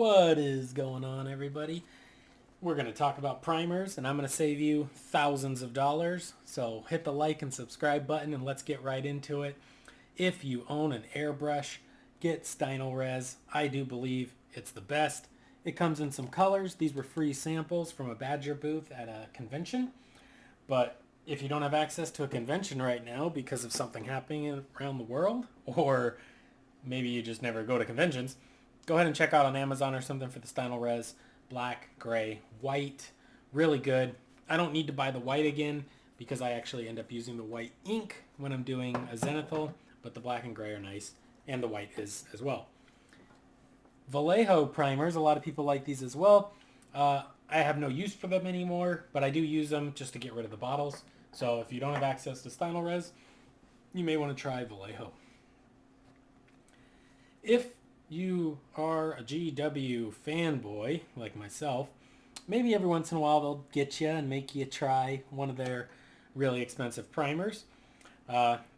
What is going on, everybody? We're going to talk about primers, and I'm going to save you thousands of dollars. So hit the like and subscribe button, and let's get right into it. If you own an airbrush, get Stynylrez. I do believe it's the best. It comes in some colors. These were free samples from a Badger booth at a convention. But if you don't have access to a convention right now because of something happening around the world, or maybe you just never go to conventions, go ahead and check out on Amazon or something for the Stynylrez black, gray, white. Really good. I don't need to buy the white again because I actually end up using the white ink when I'm doing a zenithal, but the black and gray are nice, and the white is as well. Vallejo primers, a lot of people like these as well. I have no use for them anymore, but I do use them just to get rid of the bottles. So if you don't have access to Stynylrez, you may want to try Vallejo. If you are a GW fanboy like myself, maybe every once in a while they'll get you and make you try one of their really expensive primers.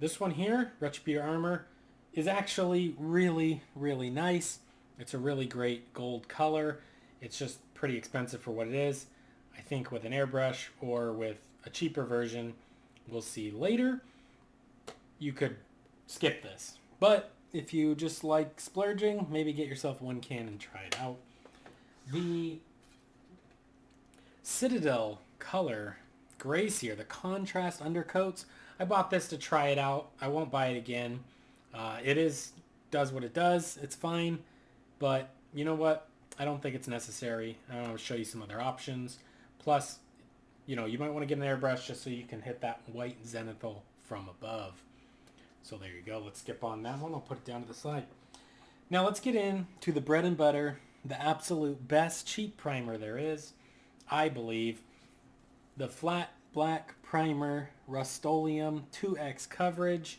This one here, Retributor Armor, is actually really, really nice. It's a really great gold color. It's just pretty expensive for what it is. I think with an airbrush or with a cheaper version, we'll see later, you could skip this. But if you just like splurging, maybe get yourself one can and try it out. The Citadel color Gracier, the contrast undercoats, I bought this to try it out. I won't buy it again. Does what it does. It's fine. But you know what? I don't think it's necessary. I'll show you some other options. Plus, you might want to get an airbrush just so you can hit that white zenithal from above. So there you go. Let's skip on that one. I'll put it down to the side. Now let's get into the bread and butter, the absolute best cheap primer there is, I believe. The Flat Black Primer Rust-Oleum 2X coverage.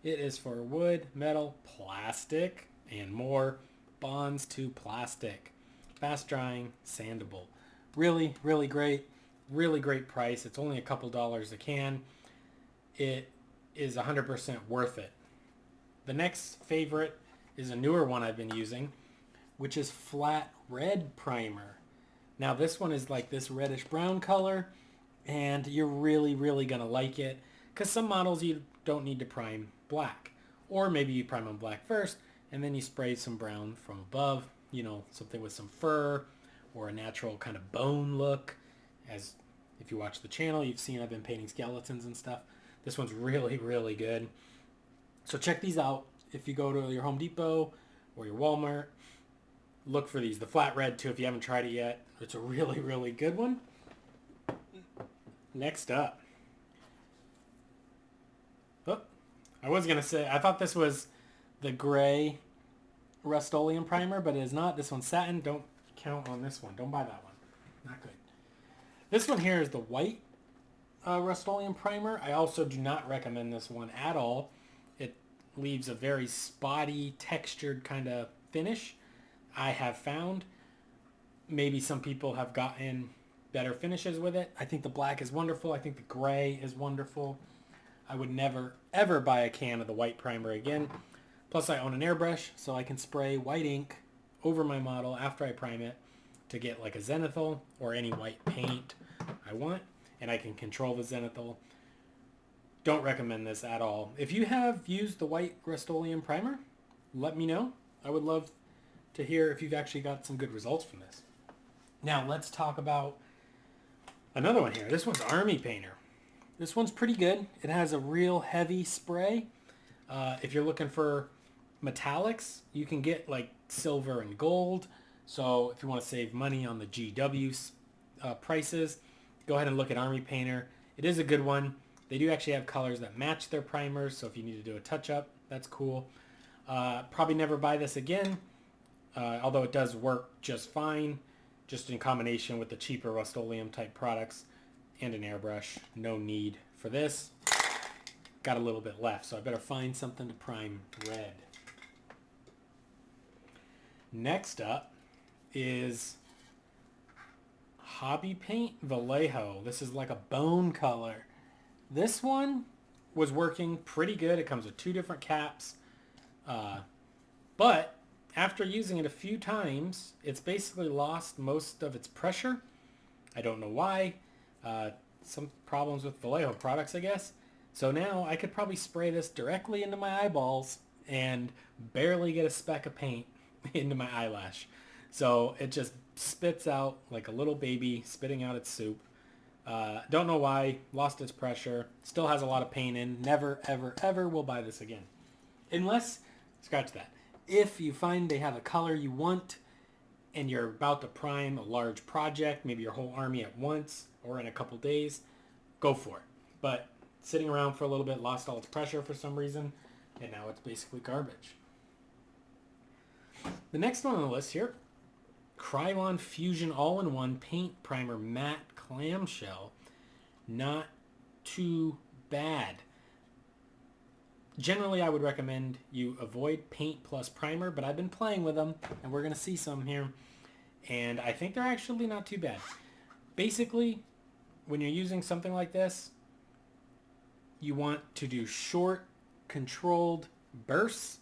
It is for wood, metal, plastic, and more. Bonds to plastic. Fast drying, sandable. Really, really great. Really great price. It's only a couple dollars a can. It is 100% worth it. The next favorite is a newer one I've been using, which is Flat Red Primer. Now this one is like this reddish brown color, and you're really, really going to like it because some models you don't need to prime black. Or maybe you prime on black first, and then you spray some brown from above, something with some fur or a natural kind of bone look. As if you watch the channel, you've seen I've been painting skeletons and stuff. This one's really, really good. So check these out. If you go to your Home Depot or your Walmart, look for these. The Flat Red, too, if you haven't tried it yet. It's a really, really good one. Next up. Oh, I was going to say, I thought this was the gray Rust-Oleum primer, but it is not. This one's satin. Don't count on this one. Don't buy that one. Not good. This one here is the white Rust-Oleum primer. I also do not recommend this one at all. It leaves a very spotty, textured kind of finish. I have found maybe some people have gotten better finishes with it. I think the black is wonderful. I think the gray is wonderful. I would never, ever buy a can of the white primer again. Plus, I own an airbrush, so I can spray white ink over my model after I prime it to get like a zenithal or any white paint I want. And I can control the zenithal. Don't recommend this at all. If you have used the white Rust-Oleum primer, let me know. I would love to hear if you've actually got some good results from this. Now let's talk about another one here. This one's Army Painter. This one's pretty good. It has a real heavy spray. If you're looking for metallics, you can get like silver and gold. So if you want to save money on the GW prices, go ahead and look at Army Painter. It is a good one. They do actually have colors that match their primers, so if you need to do a touch-up, that's cool. Probably never buy this again, although it does work just fine, just in combination with the cheaper Rust-Oleum type products and an airbrush. No need for this. Got a little bit left, so I better find something to prime red. Next up is Hobby Paint Vallejo. This is like a bone color. This one was working pretty good. It comes with two different caps. But after using it a few times, it's basically lost most of its pressure. I don't know why. Some problems with Vallejo products, I guess. So now I could probably spray this directly into my eyeballs and barely get a speck of paint into my eyelash. So it just spits out like a little baby spitting out its soup. Don't know why. Lost its pressure. Still has a lot of paint in. Never, ever, ever will buy this again. Unless, scratch that. If you find they have a color you want and you're about to prime a large project, maybe your whole army at once or in a couple days, go for it. But sitting around for a little bit, lost all its pressure for some reason, and now it's basically garbage. The next one on the list here, Krylon Fusion All-in-One Paint Primer Matte Clamshell. Not too bad. Generally, I would recommend you avoid paint plus primer, but I've been playing with them, and we're going to see some here, and I think they're actually not too bad. Basically, when you're using something like this, you want to do short, controlled bursts.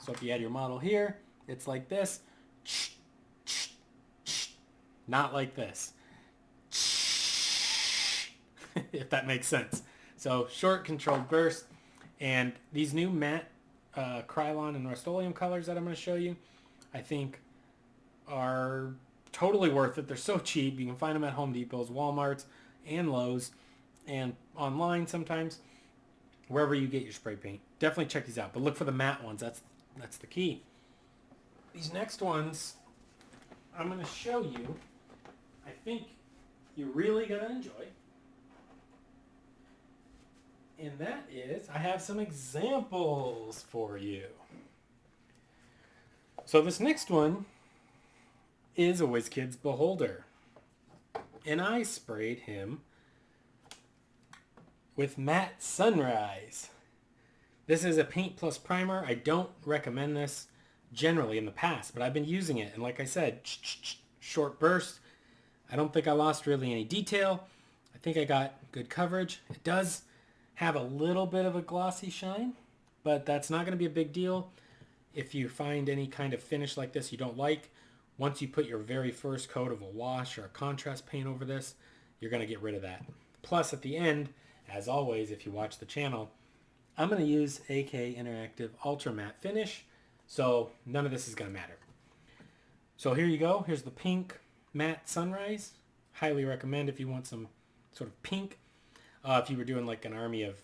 So if you had your model here, it's like this. Not like this. If that makes sense. So short, controlled bursts. And these new matte Krylon and Rust-Oleum colors that I'm going to show you, I think are totally worth it. They're so cheap. You can find them at Home Depot's, Walmart's, and Lowe's, and online sometimes, wherever you get your spray paint. Definitely check these out, but look for the matte ones. That's the key. These next ones I'm going to show you, I think you're really going to enjoy. And that is, I have some examples for you. So this next one is a WizKids Beholder. And I sprayed him with Matte Sunrise. This is a paint plus primer. I don't recommend this generally in the past, but I've been using it. And like I said, short burst. I don't think I lost really any detail. I think I got good coverage. It does have a little bit of a glossy shine, but that's not going to be a big deal. If you find any kind of finish like this you don't like, once you put your very first coat of a wash or a contrast paint over this, you're going to get rid of that. Plus at the end, as always, if you watch the channel, I'm going to use AK Interactive Ultra Matte Finish, so none of this is going to matter. So here you go. Here's the pink Matte Sunrise. Highly recommend if you want some sort of pink. If you were doing like an army of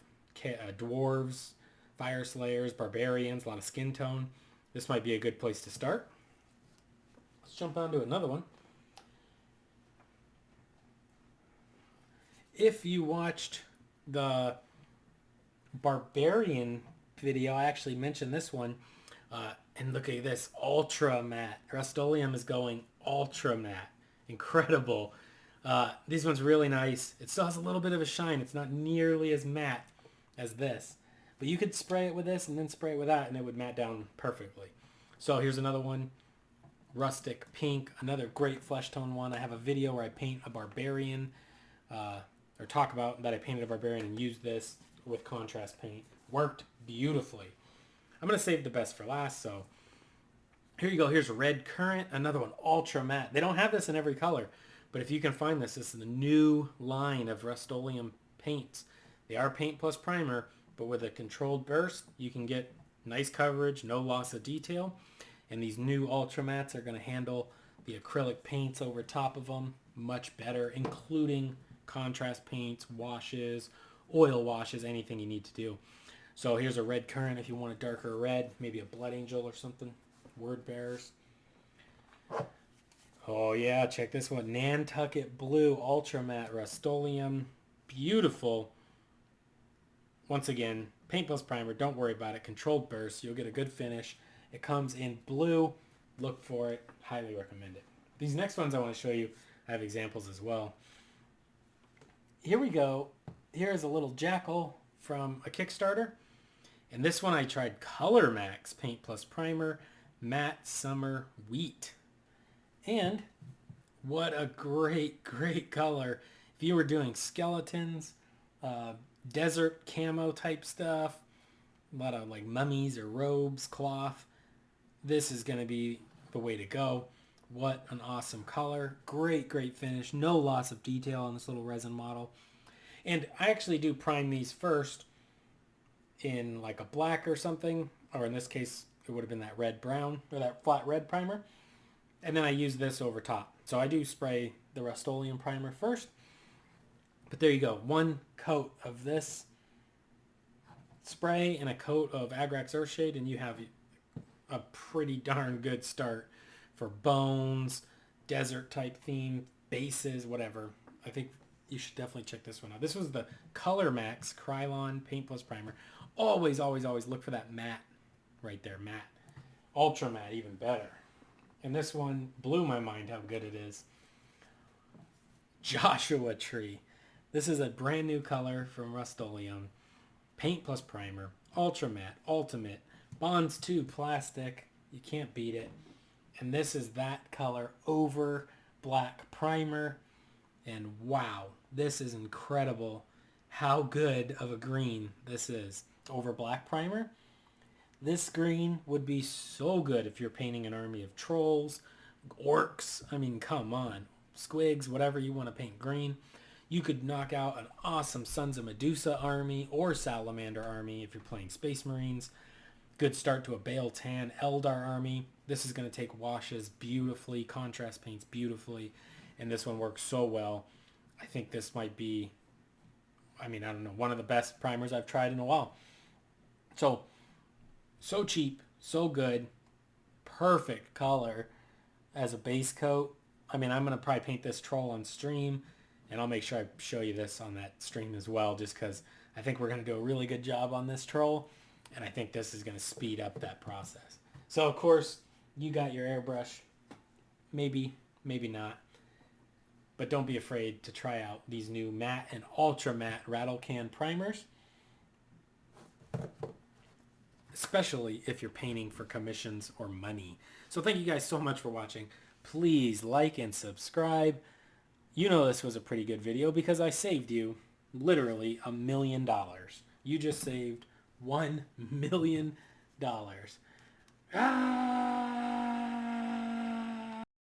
dwarves, fire slayers, barbarians, a lot of skin tone, this might be a good place to start. Let's jump on to another one. If you watched the barbarian video, I actually mentioned this one. And look at this, ultra matte. Rust-Oleum is going ultra matte. Incredible. This one's really nice. It still has a little bit of a shine. It's not nearly as matte as this. But you could spray it with this and then spray it with that and it would matte down perfectly. So here's another one. Rustic Pink. Another great flesh tone one. I have a video where I paint a barbarian. Or talk about that I painted a barbarian and used this with contrast paint. Worked beautifully. I'm going to save the best for last. So here you go. Here's Red Current. Another one. Ultra matte. They don't have this in every color. But if you can find this, this is the new line of Rust-Oleum paints. They are paint plus primer, but with a controlled burst, you can get nice coverage, no loss of detail. And these new Ultra Mattes are going to handle the acrylic paints over top of them much better, including contrast paints, washes, oil washes, anything you need to do. So here's a Red Current if you want a darker red, maybe a Blood Angel or something, Word Bearers. Oh yeah, check this one. Nantucket Blue Ultra Matte Rust-Oleum. Beautiful. Once again, paint plus primer. Don't worry about it. Controlled burst. You'll get a good finish. It comes in blue. Look for it. Highly recommend it. These next ones I want to show you, I have examples as well. Here we go. Here's a little jackal from a Kickstarter. And this one I tried Color Max Paint plus Primer Matte Summer Wheat. And what a great, great color. If you were doing skeletons, desert camo type stuff, a lot of like mummies or robes, cloth, this is going to be the way to go. What an awesome color. Great, great finish. No loss of detail on this little resin model. And I actually do prime these first in like a black or something, or in this case, it would have been that red brown or that flat red primer. And then I use this over top. So I do spray the Rust-Oleum primer first. But there you go. One coat of this spray and a coat of Agrax Earthshade, and you have a pretty darn good start for bones, desert type theme, bases, whatever. I think you should definitely check this one out. This was the Color Max Krylon Paint Plus Primer. Always, always, always look for that matte right there, matte. Ultra matte, even better. And this one blew my mind how good it is. Joshua Tree. This is a brand new color from Rust-Oleum. Paint Plus Primer. Ultra matte. Ultimate. Bonds 2 plastic. You can't beat it. And this is that color over black primer. And wow, this is incredible how good of a green this is. Over black primer. This green would be so good if you're painting an army of trolls, orcs. I mean, come on. Squigs, whatever you want to paint green. You could knock out an awesome Sons of Medusa army or Salamander army if you're playing Space Marines. Good start to a Bale Tan Eldar army. This is going to take washes beautifully, contrast paints beautifully, and this one works so well. I think this might be, I don't know, one of the best primers I've tried in a while. So cheap, so good, perfect color as a base coat. I'm going to probably paint this troll on stream, and I'll make sure I show you this on that stream as well, just because I think we're going to do a really good job on this troll, and I think this is going to speed up that process. So, of course, you got your airbrush. Maybe, maybe not. But don't be afraid to try out these new matte and ultra matte rattle can primers, especially if you're painting for commissions or money. So thank you guys so much for watching. Please like and subscribe. You know this was a pretty good video because I saved you literally $1 million. You just saved $1 million. Ah!